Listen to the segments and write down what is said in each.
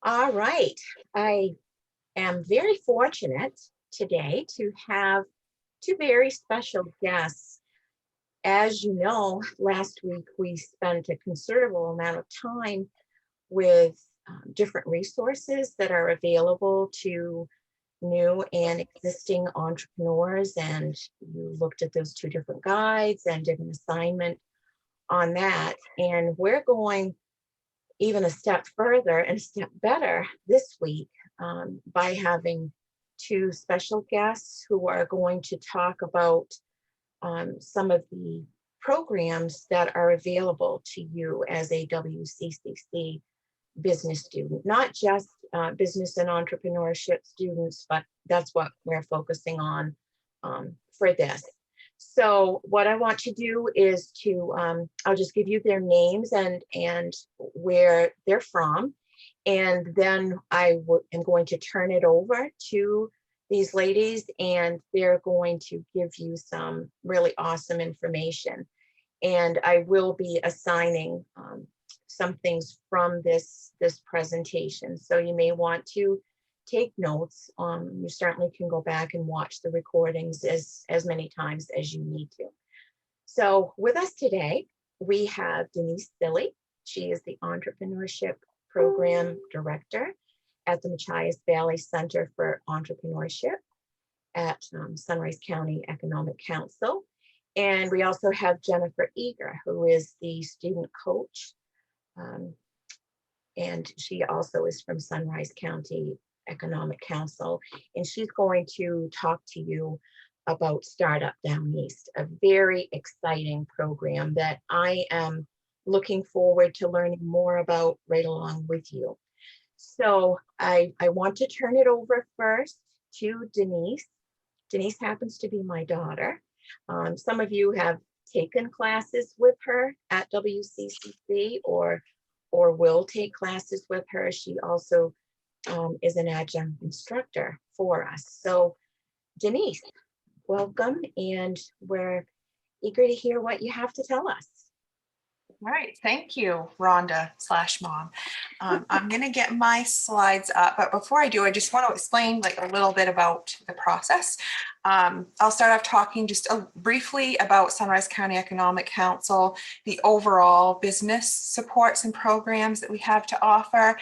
All right. I am very fortunate today to have two very special guests. As you know, last week we spent a considerable amount of time with different resources that are available to new and existing entrepreneurs. And you looked at those two different guides and did an assignment on that. And we're going even a step further and a step better this week by having two special guests who are going to talk about some of the programs that are available to you as a WCCC business student, not just business and entrepreneurship students, but that's what we're focusing on for this. So what I want to do is I'll just give you their names and where they're from. And then am going to turn it over to these ladies, and they're going to give you some really awesome information. And I will be assigning some things from this presentation. So you may want to take notes. You certainly can go back and watch the recordings as many times as you need to. So with us today, we have Denise Silly. She is the Entrepreneurship Program Director at the Machias Valley Center for Entrepreneurship at Sunrise County Economic Council. And we also have Jennifer Eager, who is the student coach. And she also is from Sunrise County Economic Council. And she's going to talk to you about Startup Down East, a very exciting program that I am looking forward to learning more about right along with you. So I want to turn it over first to Denise. Denise happens to be my daughter. Some of you have taken classes with her at WCCC or will take classes with her. She also is an adjunct instructor for us. So Denise, welcome, and we're eager to hear what you have to tell us. All right, thank you, Rhonda/Mom. I'm going to get my slides up, but before I do, I just want to explain a little bit about the process. I'll start off talking just briefly about Sunrise County Economic Council, the overall business supports and programs that we have to offer,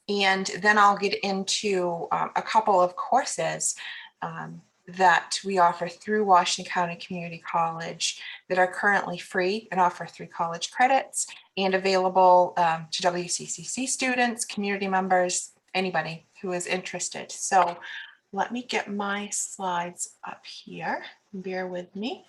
and then I'll get into a couple of courses that we offer through Washington County Community College that are currently free and offer 3 college credits and available to WCCC students, community members, anybody who is interested. So let me get my slides up here. Bear with me.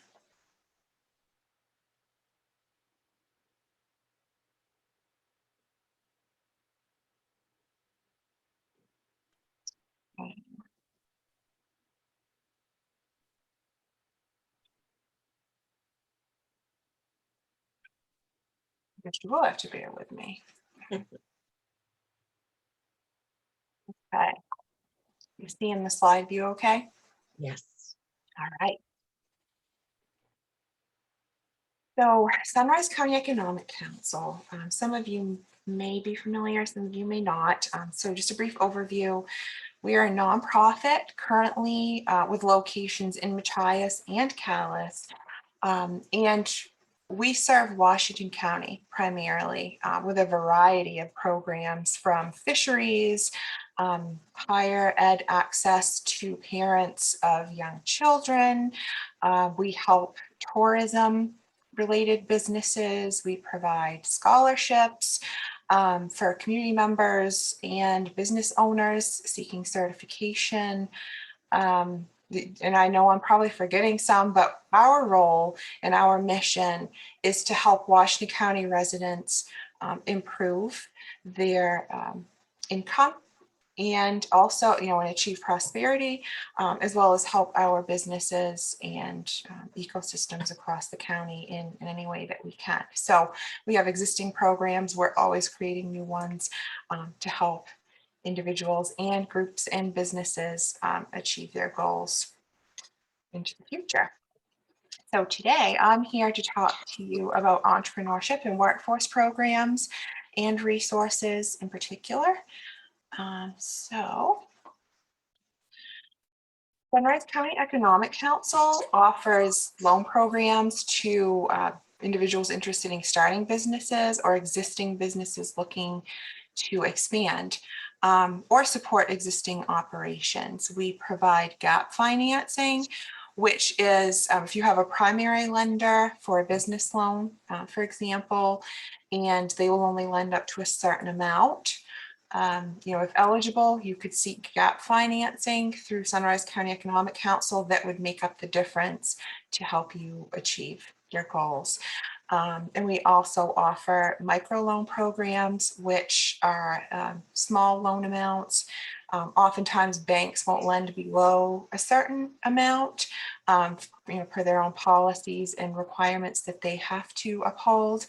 You will have to bear with me. Okay. You see in the slide view okay? Yes. All right. So Sunrise County Economic Council, some of you may be familiar, some of you may not. So just a brief overview. We are a nonprofit currently with locations in Machias and Calais. And we serve Washington County primarily with a variety of programs from fisheries, higher ed access to parents of young children. We help tourism related businesses. We provide scholarships for community members and business owners seeking certification. And I know I'm probably forgetting some, but our role and our mission is to help Washington County residents improve their income and also, and achieve prosperity, as well as help our businesses and ecosystems across the county in any way that we can. So we have existing programs. We're always creating new ones to help individuals and groups and businesses achieve their goals into the future. So today I'm here to talk to you about entrepreneurship and workforce programs and resources in particular. So Sunrise County Economic Council offers loan programs to individuals interested in starting businesses or existing businesses looking to expand or support existing operations. We provide gap financing, which is if you have a primary lender for a business loan, for example, and they will only lend up to a certain amount. If eligible, you could seek gap financing through Sunrise County Economic Council that would make up the difference to help you achieve your goals. And we also offer microloan programs, which are small loan amounts. Oftentimes banks won't lend below a certain amount, per their own policies and requirements that they have to uphold.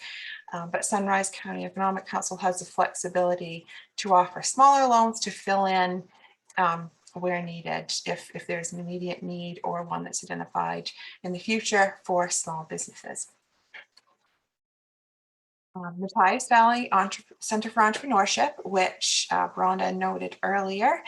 But Sunrise County Economic Council has the flexibility to offer smaller loans to fill in where needed if there's an immediate need or one that's identified in the future for small businesses. Matthias Valley Center for Entrepreneurship, which Rhonda noted earlier.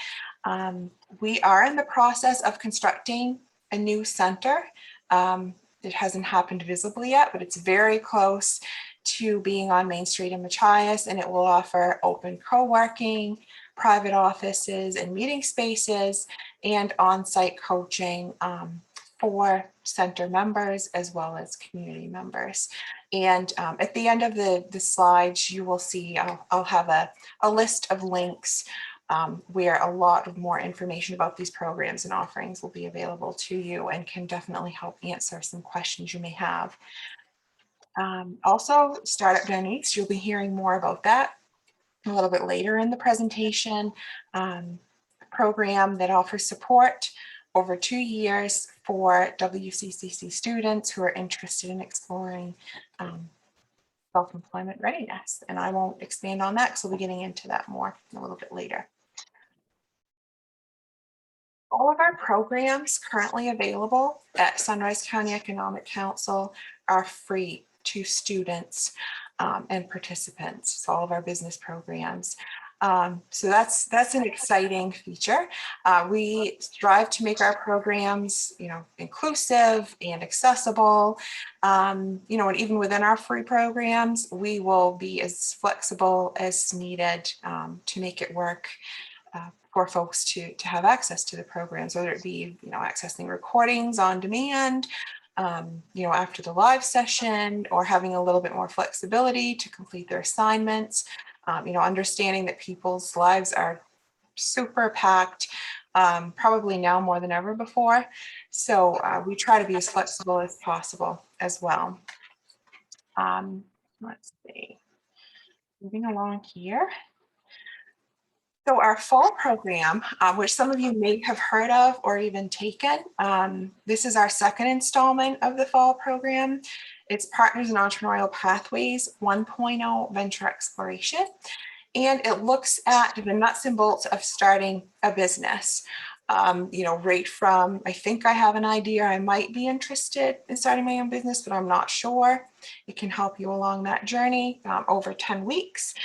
We are in the process of constructing a new center. It hasn't happened visibly yet, but it's very close to being on Main Street in Machias, and it will offer open co-working, private offices and meeting spaces, and on-site coaching for center members as well as community members. And at the end of the slides, you will see I'll have a list of links where a lot of more information about these programs and offerings will be available to you and can definitely help answer some questions you may have. Also, startup donates, you'll be hearing more about that a little bit later in the presentation. A program that offers support over 2 years for WCCC students who are interested in exploring self-employment readiness. And I won't expand on that because we'll be getting into that more a little bit later. All of our programs currently available at Sunrise County Economic Council are free to students and participants. So all of our business programs. So that's an exciting feature. We strive to make our programs, inclusive and accessible. And even within our free programs, we will be as flexible as needed to make it work for folks to have access to the programs, whether it be, accessing recordings on demand, after the live session, or having a little bit more flexibility to complete their assignments, understanding that people's lives are super packed, probably now more than ever before. So we try to be as flexible as possible as well. Let's see, moving along here. So our fall program, which some of you may have heard of or even taken, this is our second installment of the fall program. It's Partners in Entrepreneurial Pathways 1.0 Venture Exploration. And it looks at the nuts and bolts of starting a business. Right from, I think I have an idea, I might be interested in starting my own business, but I'm not sure. It can help you along that journey over 10 weeks.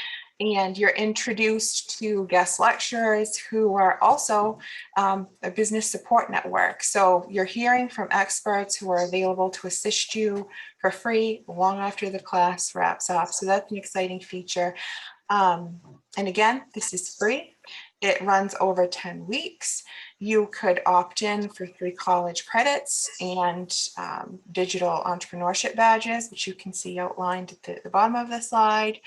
And you're introduced to guest lecturers who are also a business support network. So you're hearing from experts who are available to assist you for free long after the class wraps up. So that's an exciting feature. And again, this is free. It runs over 10 weeks. You could opt in for 3 college credits and digital entrepreneurship badges, which you can see outlined at the bottom of the slide.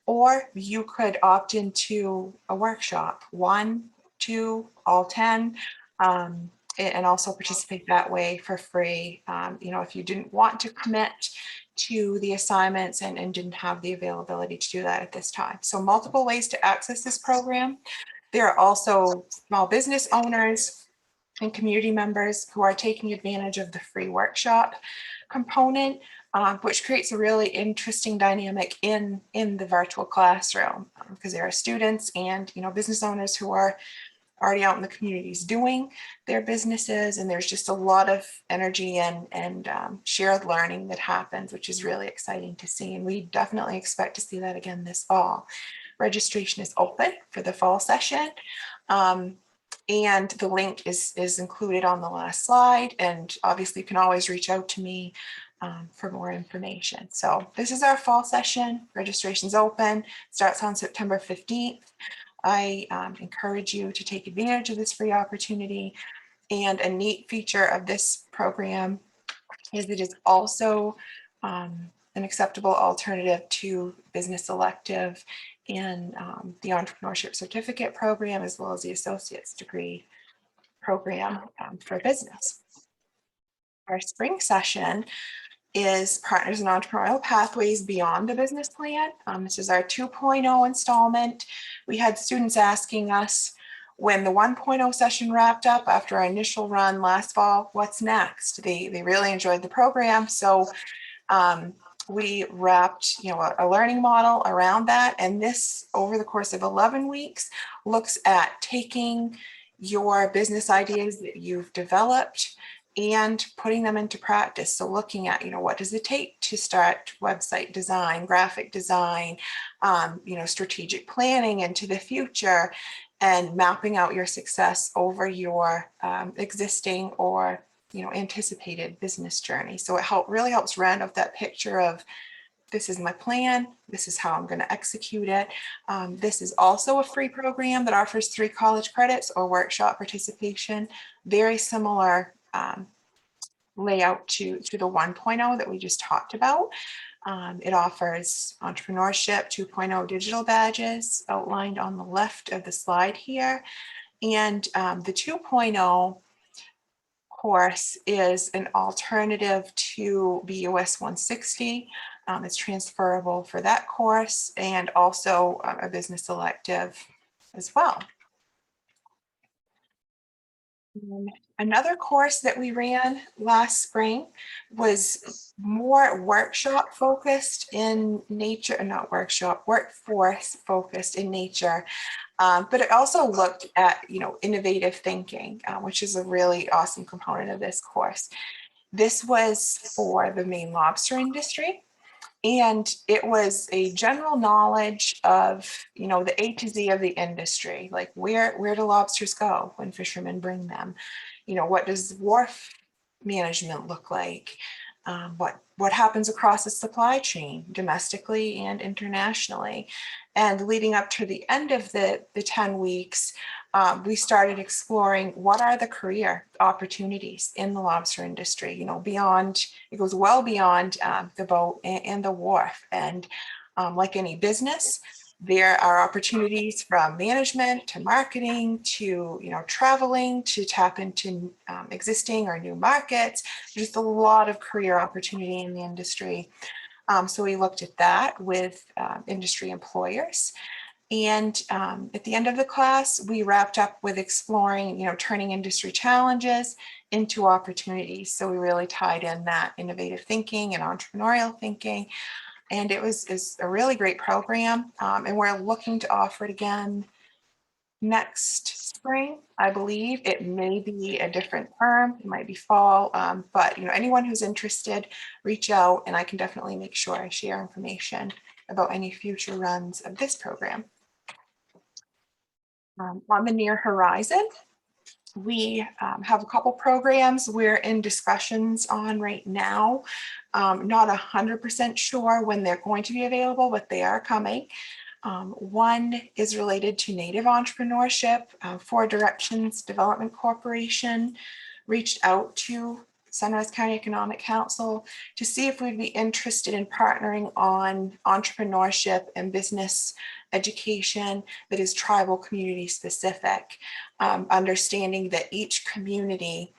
Or you could opt into a workshop, 1, 2, all 10, and also participate that way for free. If you didn't want to commit to the assignments and didn't have the availability to do that at this time. So multiple ways to access this program. There are also small business owners and community members who are taking advantage of the free workshop component, which creates a really interesting dynamic in the virtual classroom, because there are students and business owners who are already out in the communities doing their businesses, and there's just a lot of energy and shared learning that happens, which is really exciting to see, and we definitely expect to see that again this fall. registration is open for the fall session. And the link is included on the last slide. And obviously you can always reach out to me for more information. So this is our fall session. Registration's open, starts on September 15th. I encourage you to take advantage of this free opportunity. And a neat feature of this program is it is also an acceptable alternative to business elective in the entrepreneurship certificate program, as well as the associate's degree program for business. Our spring session is Partners in Entrepreneurial Pathways Beyond the Business Plan. This is our 2.0 installment. We had students asking us when the 1.0 session wrapped up after our initial run last fall, what's next? They really enjoyed the program. So we wrapped a learning model around that. And this, over the course of 11 weeks, looks at taking your business ideas that you've developed and putting them into practice. So looking at, what does it take to start website design, graphic design, strategic planning into the future, and mapping out your success over your existing or anticipated business journey. So it really helps round out that picture of, this is my plan, this is how I'm going to execute it. This is also a free program that offers 3 college credits or workshop participation. Very similar layout to the 1.0 that we just talked about. It offers entrepreneurship 2.0 digital badges outlined on the left of the slide here. And the 2.0 course is an alternative to BUS 160. It's transferable for that course and also a business elective as well. Another course that we ran last spring was more workshop focused in nature, workforce focused in nature. But it also looked at, innovative thinking, which is a really awesome component of this course. This was for the Maine lobster industry. And it was a general knowledge of, the A to Z of the industry, like where do lobsters go when fishermen bring them? What does wharf management look like? What happens across the supply chain, domestically and internationally? And leading up to the end of the 10 weeks, we started exploring what are the career opportunities in the lobster industry, beyond, it goes well beyond the boat and the wharf. And like any business, there are opportunities from management to marketing to, traveling to tap into existing or new markets. Just a lot of career opportunity in the industry. So we looked at that with industry employers. And at the end of the class, we wrapped up with exploring, turning industry challenges into opportunities. So we really tied in that innovative thinking and entrepreneurial thinking. And it's a really great program. And we're looking to offer it again next spring, I believe. It may be a different term, it might be fall, but anyone who's interested, reach out and I can definitely make sure I share information about any future runs of this program. On the near horizon, we have a couple programs we're in discussions on right now. Not 100% sure when they're going to be available, but they are coming. One is related to Native entrepreneurship. Four Directions Development Corporation reached out to Sunrise County Economic Council to see if we'd be interested in partnering on entrepreneurship and business education that is tribal community specific, understanding that each community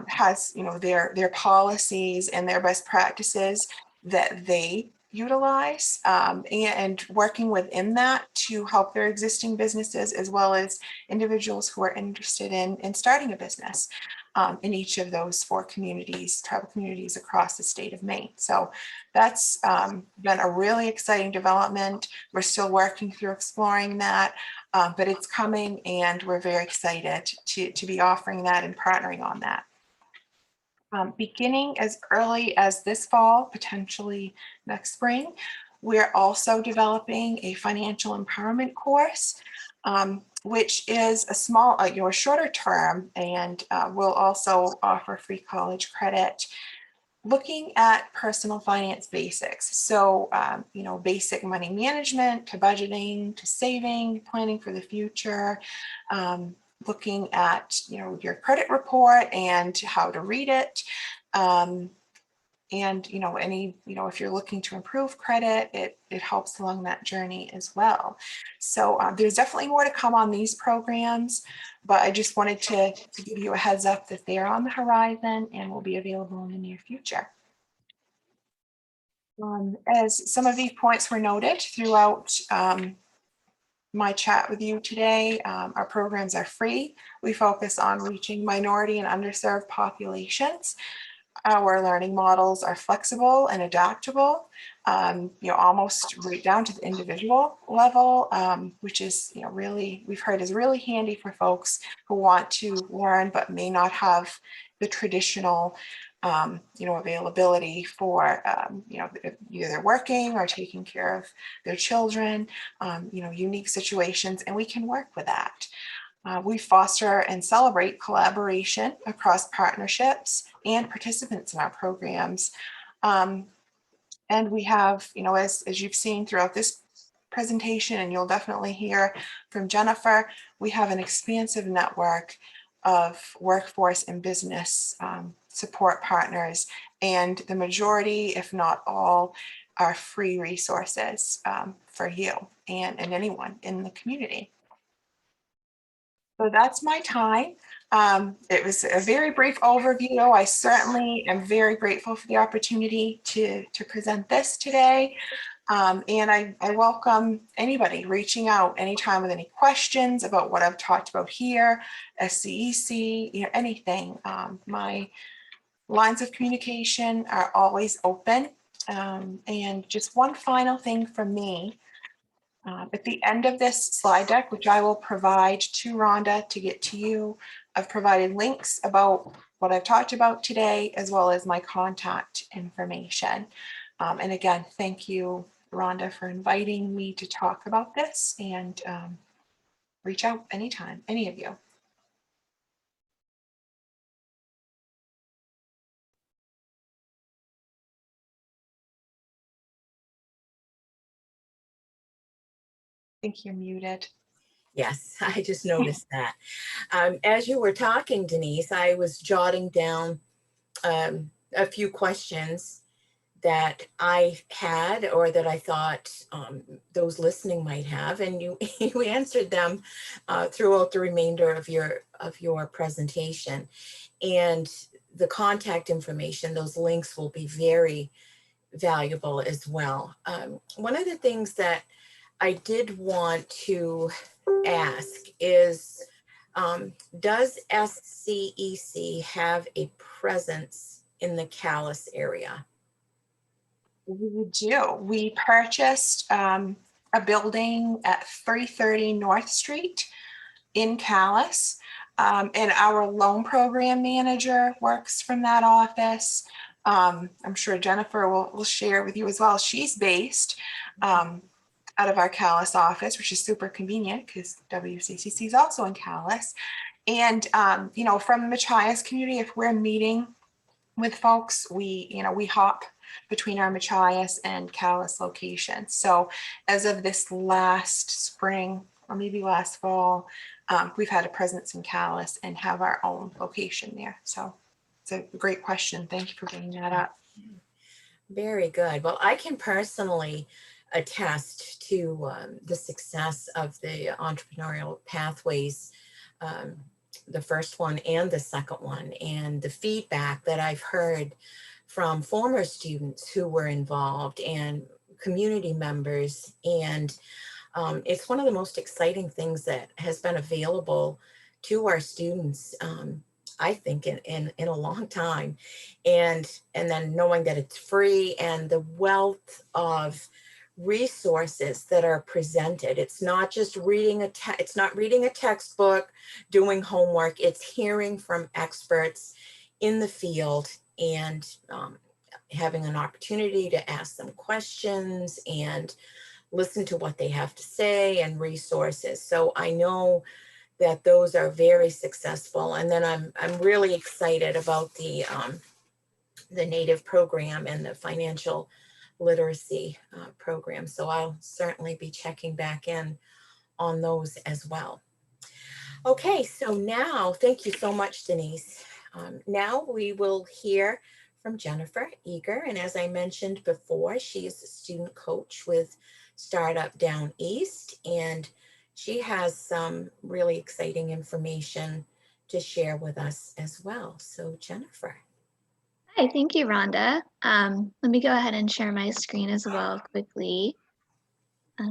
has their policies and their best practices that they utilize, and working within that to help their existing businesses as well as individuals who are interested in starting a business in each of those four communities, tribal communities across the state of Maine. So that's been a really exciting development. We're still working through exploring that, but it's coming and we're very excited to be offering that and partnering on that. Beginning as early as this fall, potentially next spring, We're also developing a financial empowerment course, which is a small, shorter term, and will also offer free college credit, looking at personal finance basics. So, basic money management to budgeting to saving, planning for the future, looking at, your credit report and how to read it. And if you're looking to improve credit, it helps along that journey as well. So there's definitely more to come on these programs, but I just wanted to give you a heads up that they're on the horizon and will be available in the near future. As some of these points were noted throughout my chat with you today, our programs are free. We focus on reaching minority and underserved populations. Our learning models are flexible and adaptable, almost right down to the individual level, which is, really, we've heard is really handy for folks who want to learn but may not have the traditional, availability for, either working or taking care of their children, unique situations, and we can work with that. We foster and celebrate collaboration across partnerships and participants in our programs. And we have, as you've seen throughout this presentation, and you'll definitely hear from Jennifer, we have an expansive network of workforce and business support partners, and the majority, if not all, are free resources for you and anyone in the community. So that's my time. It was a very brief overview. I certainly am very grateful for the opportunity to present this today. And I welcome anybody reaching out anytime with any questions about what I've talked about here, SCEC, anything. My lines of communication are always open. And just one final thing from me. At the end of this slide deck, which I will provide to Rhonda to get to you, I've provided links about what I've talked about today, as well as my contact information. And again, thank you, Rhonda, for inviting me to talk about this, and reach out anytime, any of you. I think you're muted. Yes, I just noticed that. As you were talking, Denise, I was jotting down a few questions that I had, or that I thought those listening might have, and you you answered them throughout the remainder of your presentation. And the contact information, those links will be very valuable as well. One of the things that I did want to ask is, does SCEC have a presence in the Calais area? We do. We purchased a building at 330 North Street in Calais, and our loan program manager works from that office. I'm sure Jennifer will share with you as well. She's based out of our Calais office, which is super convenient because WCCC is also in Calais. And from the Machias community, if we're meeting with folks, we hop between our Machias and Calais locations. So as of this last spring, or maybe last fall, we've had a presence in Calais and have our own location there. So it's a great question. Thank you for bringing that up. Very good. Well, I can personally attest to the success of the entrepreneurial pathways, the first one and the second one, and the feedback that I've heard from former students who were involved and community members. And it's one of the most exciting things that has been available to our students, I think, in a long time. And then knowing that it's free, and the wealth of resources that are presented. It's not just reading it's not reading a textbook, doing homework. It's hearing from experts in the field, and having an opportunity to ask them questions and listen to what they have to say and resources. So I know that those are very successful. And then I'm really excited about the Native program and the financial literacy program. So I'll certainly be checking back in on those as well. Okay, so now, thank you so much, Denise. Now we will hear from Jennifer Eager. And as I mentioned before, she is a student coach with Startup Down East, and she has some really exciting information to share with us as well. So Jennifer. Hi, thank you, Rhonda. Let me go ahead and share my screen as well quickly. Okay.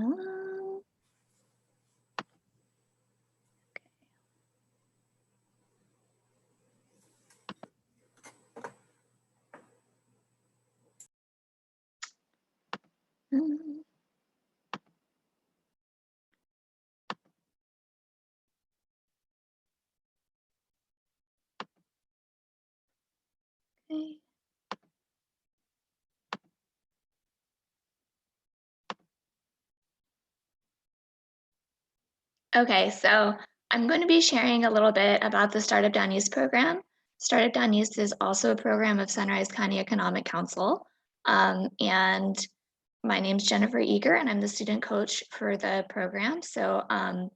Okay, so I'm going to be sharing a little bit about the Startup Down East program. Startup Down East is also a program of Sunrise County Economic Council. And my name's Jennifer Eager, and I'm the student coach for the program. So I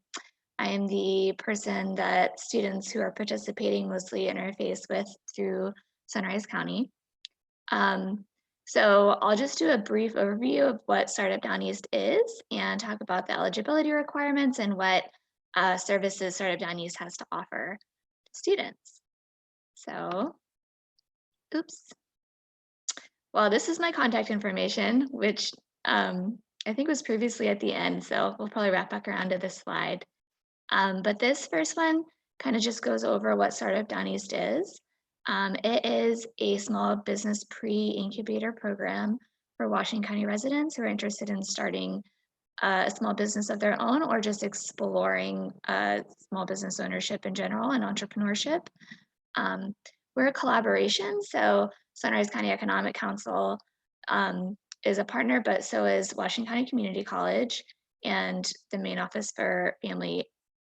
am the person that students who are participating mostly interface with through Sunrise County. So I'll just do a brief overview of what Startup Down East is and talk about the eligibility requirements and what services Startup Down East has to offer to students. So, oops. Well, this is my contact information, which I think was previously at the end, so we'll probably wrap back around to this slide. But this first one kind of just goes over what Startup Down East is. It is a small business pre-incubator program for Washington County residents who are interested in starting a small business of their own or just exploring small business ownership in general and entrepreneurship. We're a collaboration, so Sunrise County Economic Council is a partner, but so is Washington County Community College and the main office for family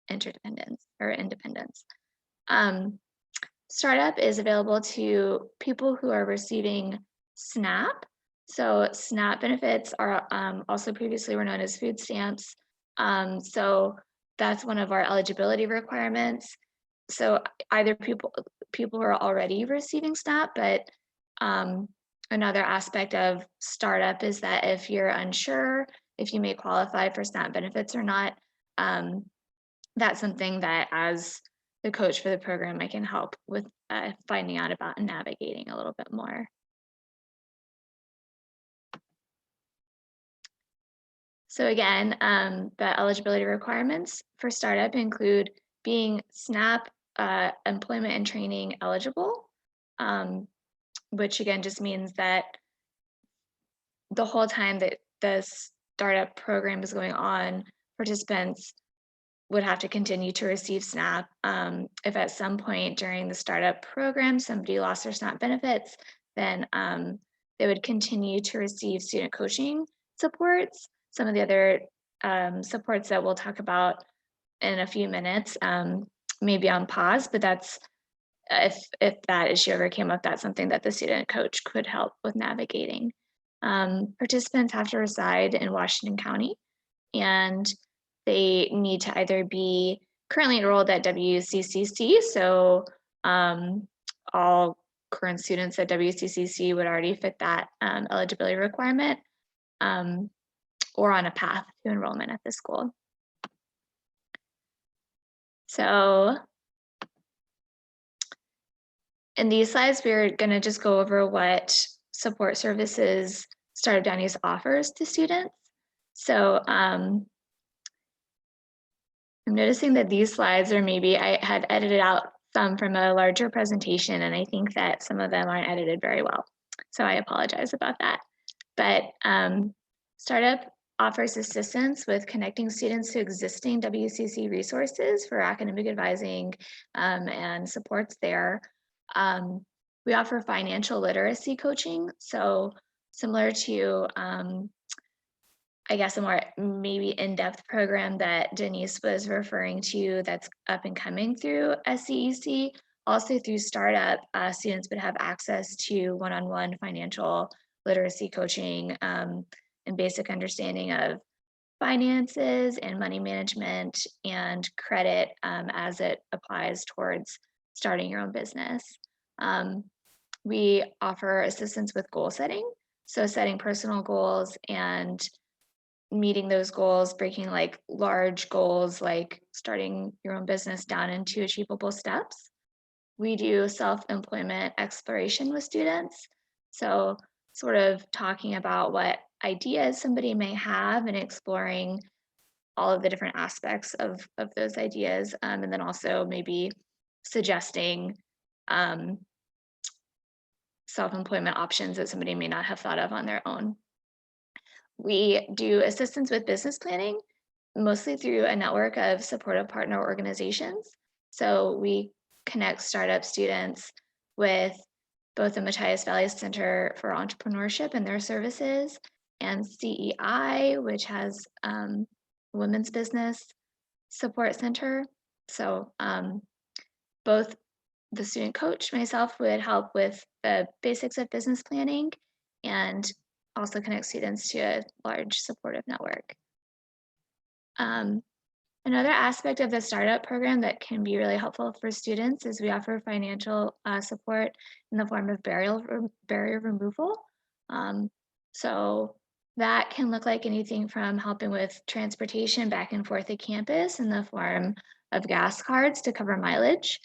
interdependence or independence. Startup is available to people who are receiving SNAP. So SNAP benefits are also previously were known as food stamps. So that's one of our eligibility requirements. So either people who are already receiving SNAP, but another aspect of startup is that if you're unsure if you may qualify for SNAP benefits or not, that's something that as the coach for the program, I can help with finding out about and navigating a little bit more. So again, the eligibility requirements for startup include being SNAP employment and training eligible, which again just means that the whole time that the startup program is going on, participants would have to continue to receive SNAP. If at some point during the startup program somebody lost their SNAP benefits, then they would continue to receive student coaching supports. Some of the other supports that we'll talk about in a few minutes may be on pause, but that's if that issue ever came up, that's something that the student coach could help with navigating. Participants have to reside in Washington County, and they need to either be currently enrolled at WCCC, so all current students at WCCC would already fit that eligibility requirement, or on a path to enrollment at the school. So in these slides, we're going to just go over what support services Startup Down East offers to students. So I'm noticing that these slides are maybe, I had edited out some from a larger presentation, and I think that some of them aren't edited very well. So I apologize about that. But Startup offers assistance with connecting students to existing WCC resources for academic advising and supports there. We offer financial literacy coaching. So similar to, I guess, a more maybe in-depth program that Denise was referring to that's up and coming through SCEC. Also through startup, students would have access to one-on-one financial literacy coaching and basic understanding of finances and money management and credit as it applies towards starting your own business. We offer assistance with goal setting, so setting personal goals and meeting those goals, breaking like large goals like starting your own business down into achievable steps. We do self-employment exploration with students, so sort of talking about what ideas somebody may have and exploring all of the different aspects of those ideas, and then also maybe suggesting self-employment options that somebody may not have thought of on their own. We do assistance with business planning, mostly through a network of supportive partner organizations. So we connect startup students with both the Machias Valley Center for Entrepreneurship and their services, and CEI, which has Women's Business Support Center. So both the student coach, myself, would help with the basics of business planning and also connect students to a large supportive network. Another aspect of the startup program that can be really helpful for students is we offer financial support in the form of barrier removal. So that can look like anything from helping with transportation back and forth to campus in the form of gas cards to cover mileage.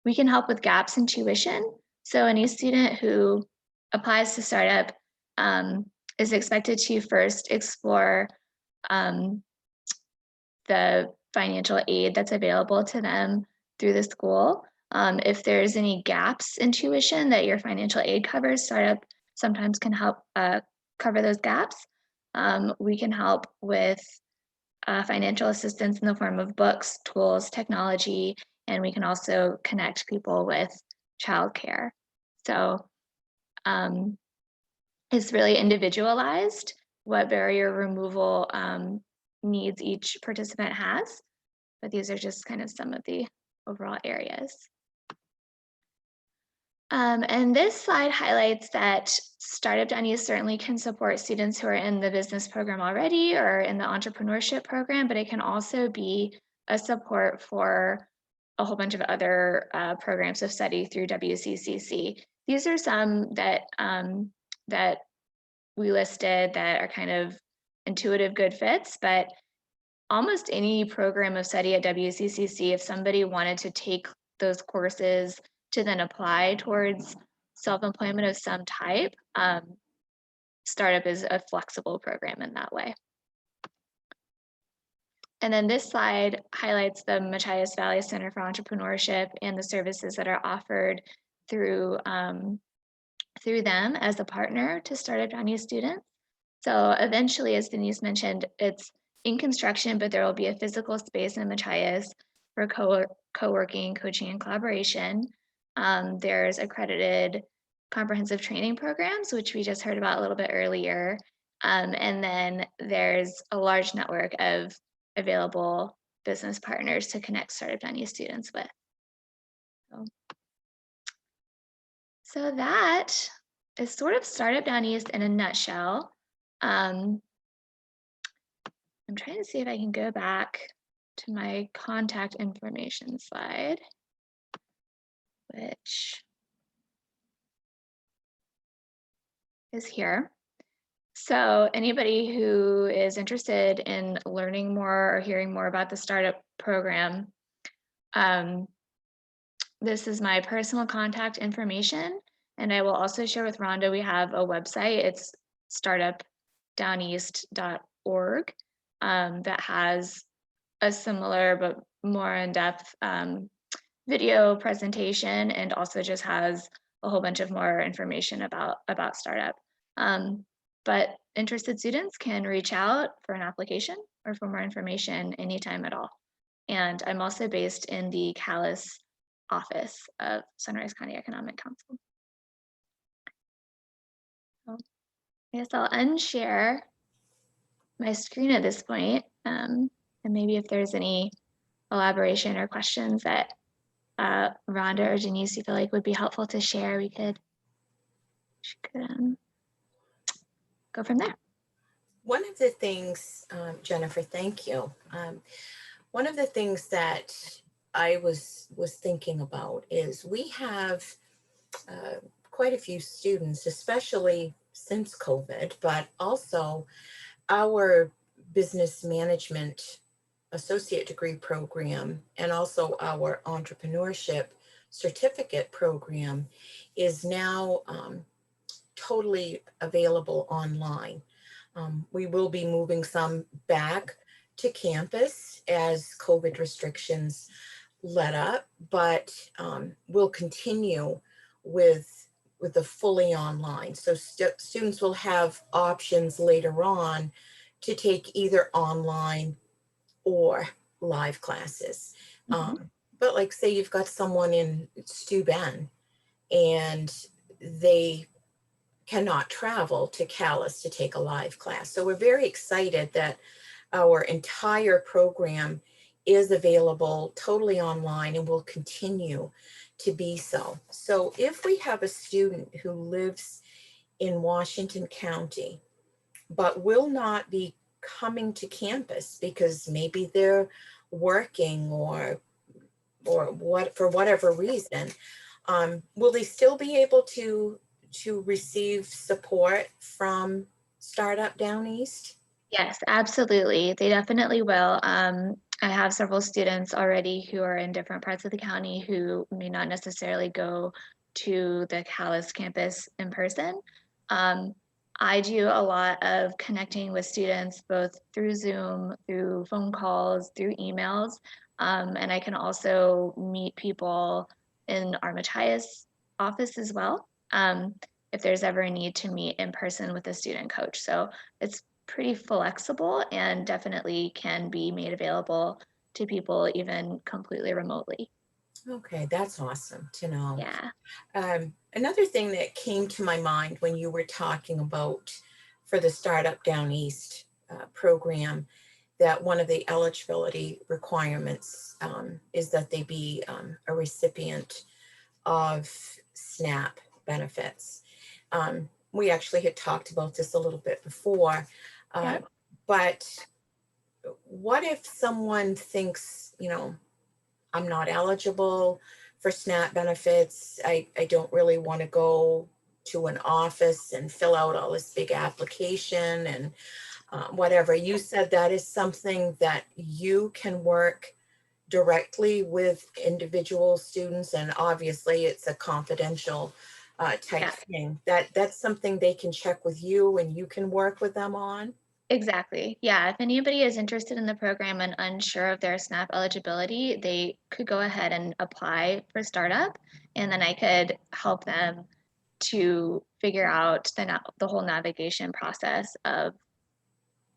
We can help with gaps in tuition. So any student who applies to startup is expected to first explore the financial aid that's available to them through the school. If there's any gaps in tuition that your financial aid covers, startup sometimes can help cover those gaps. We can help with financial assistance in the form of books, tools, technology, and we can also connect people with childcare. So it's really individualized what barrier removal needs each participant has, but these are just kind of some of the overall areas. And this slide highlights that Startup Down East certainly can support students who are in the business program already or in the entrepreneurship program, but it can also be a support for a whole bunch of other programs of study through WCCC. These are some that that we listed that are kind of intuitive good fits, but almost any program of study at WCCC, if somebody wanted to take those courses to then apply towards self-employment of some type, startup is a flexible program in that way. And then this slide highlights the Machias Valley Center for Entrepreneurship and the services that are offered through them as a partner to Startup Down East students. So eventually, as Denise mentioned, it's in construction, but there will be a physical space in Machias for co-working, coaching, and collaboration. There's accredited comprehensive training programs, which we just heard about a little bit earlier. And then there's a large network of available business partners to connect Startup Down East students with. So that is sort of Startup Down East in a nutshell. I'm trying to see if I can go back to my contact information slide, which is here. So anybody who is interested in learning more or hearing more about the startup program, this is my personal contact information. And I will also share with Rhonda, we have a website. It's startupdowneast.org that has a similar but more in-depth video presentation, and also just has a whole bunch of more information about startup. But interested students can reach out for an application or for more information anytime at all. And I'm also based in the Calais, office of Sunrise County Economic Council. So I guess I'll unshare my screen at this point, and maybe if there's any elaboration or questions that Rhonda or Denise you feel like would be helpful to share, we could go from there. One of the things, Jennifer, thank you. One of the things that I was thinking about is we have quite a few students, especially since COVID, but also our business management associate degree program and also our entrepreneurship certificate program is now totally available online. We will be moving some back to campus as COVID restrictions let up, but we'll continue with the fully online. So students will have options later on to take either online or live classes. But like say you've got someone in Steuben and they cannot travel to Calais to take a live class. So we're very excited that our entire program is available totally online and will continue to be so. So if we have a student who lives in Washington County, but will not be coming to campus because maybe they're working or what for whatever reason, will they still be able to receive support from Startup Down East? Yes, absolutely. They definitely will. I have several students already who are in different parts of the county who may not necessarily go to the Calais campus in person. I do a lot of connecting with students both through Zoom, through phone calls, through emails, and I can also meet people in our Matthias office as well, if there's ever a need to meet in person with a student coach. So it's pretty flexible and definitely can be made available to people even completely remotely. Okay, that's awesome to know. Yeah. Another thing that came to my mind when you were talking about for the Startup Down East program, that one of the eligibility requirements is that they be a recipient of SNAP benefits. We actually had talked about this a little bit before, Yep. but what if someone thinks, I'm not eligible for SNAP benefits. I don't really want to go to an office and fill out all this big application and whatever. You said that is something that you can work directly with individual students, and obviously it's a confidential type Yeah. thing. That's something they can check with you and you can work with them on. Exactly. Yeah. If anybody is interested in the program and unsure of their SNAP eligibility, they could go ahead and apply for startup, and then I could help them to figure out the whole navigation process of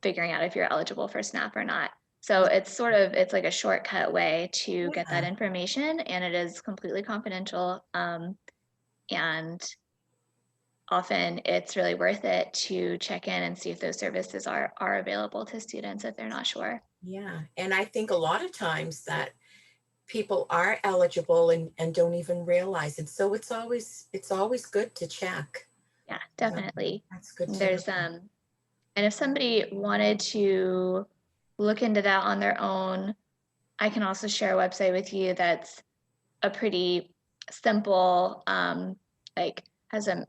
figuring out if you're eligible for SNAP or not. So it's like a shortcut way to get that Yeah. information, and it is completely confidential. And often it's really worth it to check in and see if those services are available to students if they're not sure. Yeah. And I think a lot of times that people are eligible and don't even realize it. So it's always good to check. Yeah, definitely. That's good to know. There's and if somebody wanted to look into that on their own, I can also share a website with you that's a pretty simple, like has some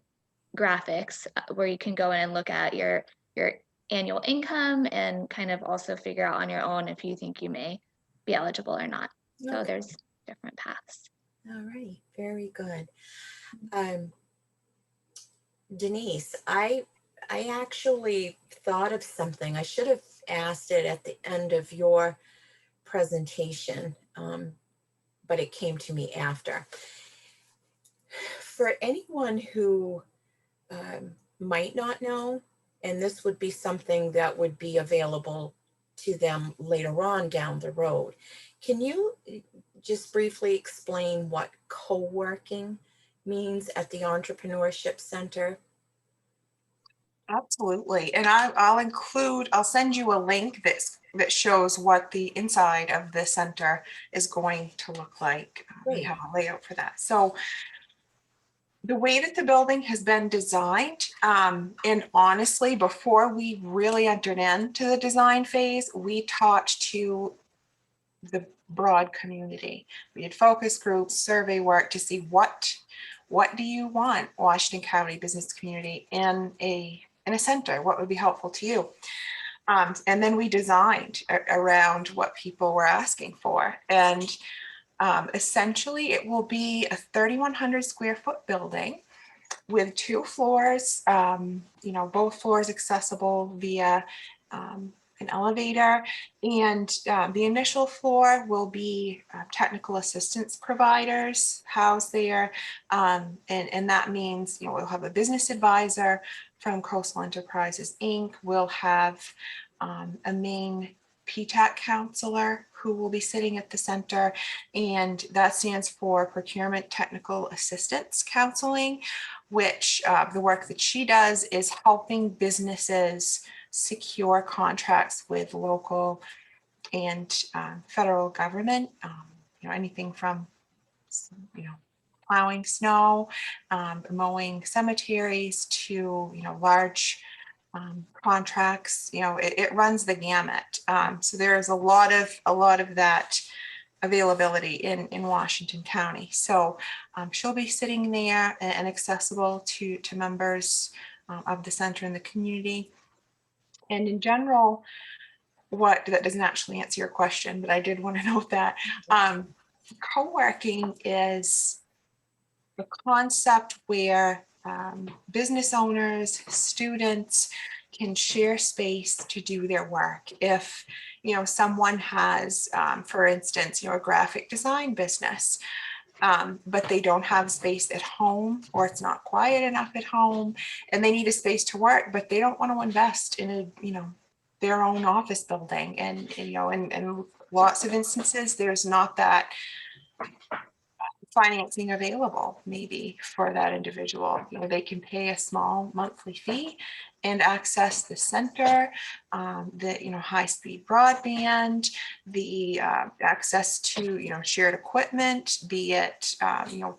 graphics where you can go in and look at your annual income and kind of also figure out on your own if you think you may be eligible or not. So Okay. there's different paths. All right. Very good. Denise, I actually thought of something. I should have asked it at the end of your presentation, but it came to me after. For anyone who might not know, and this would be something that would be available to them later on down the road, can you just briefly explain what co-working means at the Entrepreneurship Center? Absolutely. And I'll send you a link that shows what the inside of the center is going to look like. We Great. have a layout for that. So the way that the building has been designed, and honestly, before we really entered into the design phase, we talked to the broad community. We did focus groups, survey work to see what do you want, Washington County business community, in a center? What would be helpful to you? And then we designed around what people were asking for. And essentially, it will be a 3,100 square foot building with 2 floors, both floors accessible via an elevator. And the initial floor will be technical assistance providers housed there. And that means, we'll have a business advisor from Coastal Enterprises, Inc. We'll have a main PTAC counselor who will be sitting at the center, and that stands for Procurement Technical Assistance Counseling, which the work that she does is helping businesses secure contracts with local and federal government, anything from, plowing snow, mowing cemeteries to, large contracts. It runs the gamut. So there's a lot of that availability in Washington County. So she'll be sitting there and accessible to members of the center and the community. And in general, that doesn't actually answer your question, but I did want to note that co-working is a concept where business owners, students can share space to do their work. If someone has, for instance, a graphic design business, but they don't have space at home, or it's not quiet enough at home, and they need a space to work, but they don't want to invest in their own office building, and in lots of instances, there's not that financing available maybe for that individual. They can pay a small monthly fee and access the center, the high-speed broadband, the access to shared equipment, be it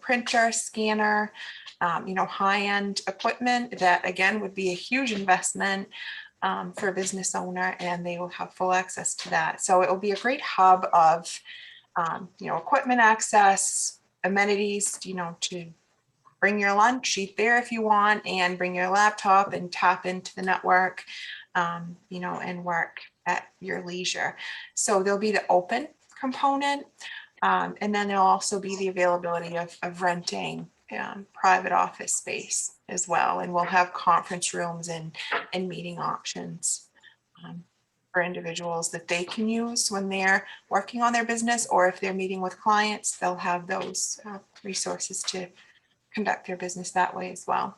printer, scanner, high-end equipment that again would be a huge investment for a business owner, and they will have full access to that. So it will be a great hub of equipment access, amenities, to bring your lunch, eat there if you want, and bring your laptop and tap into the network, and work at your leisure. So there'll be the open component, and then there'll also be the availability of renting private office space as well. And we'll have conference rooms and meeting options for individuals that they can use when they're working on their business, or if they're meeting with clients, they'll have those resources to conduct their business that way as well.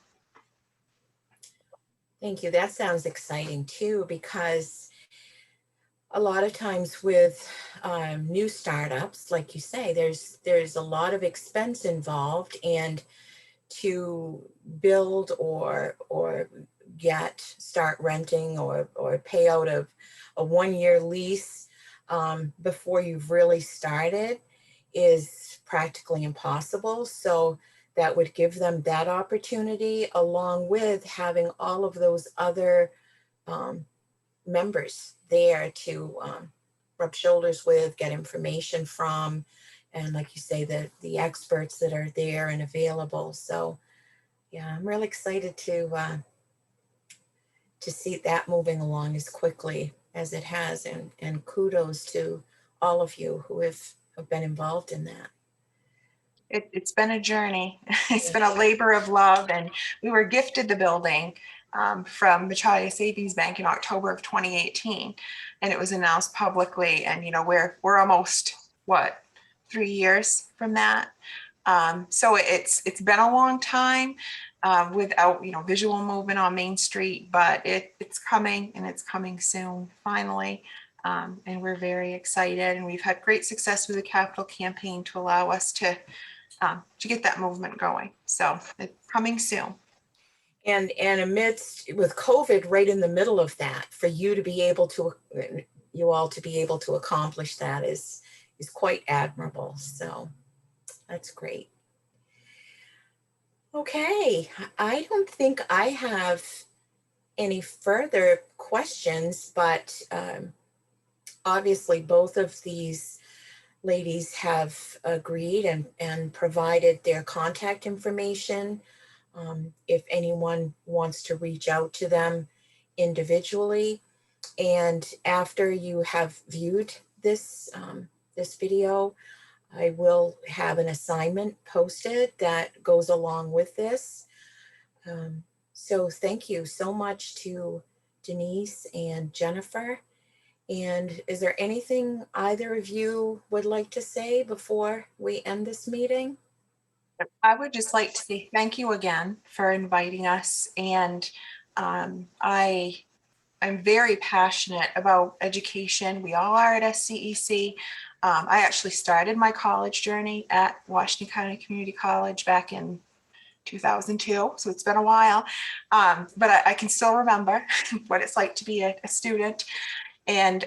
Thank you. That sounds exciting too, because a lot of times with new startups, like you say, there's a lot of expense involved, and to build or start renting or pay out of a 1-year lease before you've really started is practically impossible. So that would give them that opportunity, along with having all of those other members there to rub shoulders with, get information from, and like you say, the experts that are there and available. So yeah, I'm really excited to see that moving along as quickly as it has, and kudos to all of you who have been involved in that. It's been a journey. It's been a labor of love, and we were gifted the building from Machaia Savings Bank in October of 2018, and it was announced publicly. And we're almost 3 years from that. So it's been a long time without visual movement on Main Street, but it's coming, and it's coming soon finally. And we're very excited, and we've had great success with the capital campaign to allow us to get that movement going. So it's coming soon. And amidst with COVID right in the middle of that, for you to be able to, you all to be able to accomplish that is quite admirable. So that's great. Okay, I don't think I have any further questions, but obviously both of these ladies have agreed and provided their contact information. If anyone wants to reach out to them individually. And after you have viewed this, this video, I will have an assignment posted that goes along with this. So thank you so much to Denise and Jennifer. And is there anything either of you would like to say before we end this meeting? I would just like to say thank you again for inviting us. And I'm very passionate about education. We all are at SCEC. I actually started my college journey at Washington County Community College back in 2002, so it's been a while. But I can still remember what it's like to be a student, and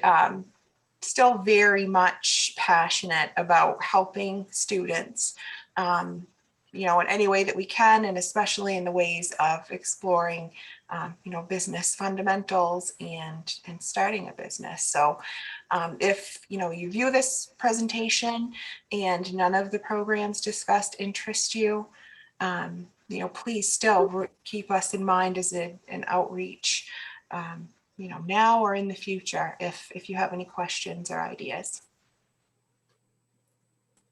still very much passionate about helping students, you know, in any way that we can, and especially in the ways of exploring, you know, business fundamentals and starting a business. So if, you know, you view this presentation and none of the programs discussed interest you, you know, please still keep us in mind as an outreach, you know, now or in the future, if you have any questions or ideas.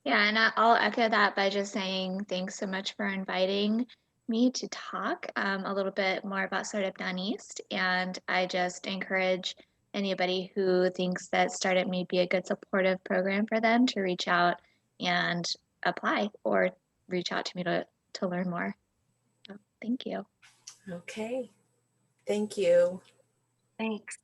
Yeah, and I'll echo that by just saying thanks so much for inviting me to talk a little bit more about Startup Down East. And I just encourage anybody who thinks that Startup may be a good supportive program for them to reach out and apply, or reach out to me to learn more. So, thank you. Okay, thank you. Thanks.